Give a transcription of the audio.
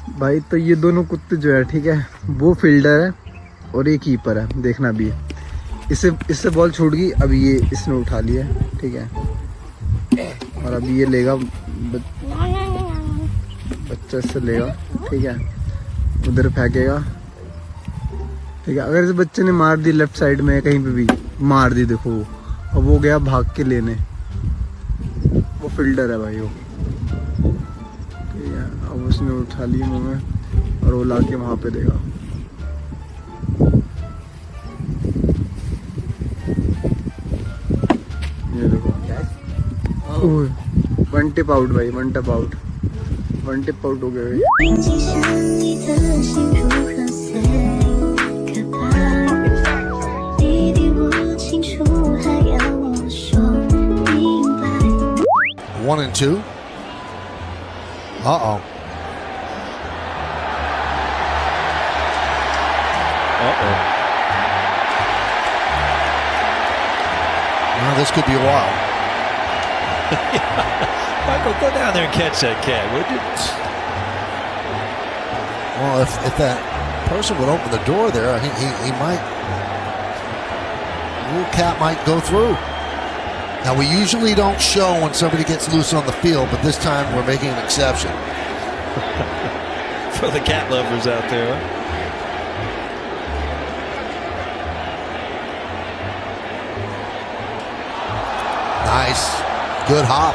भाई तो ये दोनों कुत्ते जो है, ठीक है, वो फील्डर है और ये कीपर है। देखना अभी इससे बॉल छूट गई, अभी ये इसने उठा लिया, ठीक है, और अभी ये लेगा बच्चा इससे लेगा, ठीक है, उधर फेंकेगा, ठीक है। अगर इस बच्चे ने मार दी लेफ्ट साइड में कहीं पे भी मार दी, देखो अब वो गया भाग के लेने, वो फील्डर है भाई वो, ठीक है। अब उसने उठा ली मुँह में और वो ला के वहाँ पे देगा। ये देखो, वन टिप आउट भाई, वन टिप आउट हो गया भाई। 1 and 2. Uh-oh. Well, this could be a while. Michael, go down there and catch that cat, would you? Well, if that person would open the door there, he might, the little cat might go through. Now, we usually don't show when somebody gets loose on the field, but this time we're making an exception. For the cat lovers out there, huh? Nice. Good hop.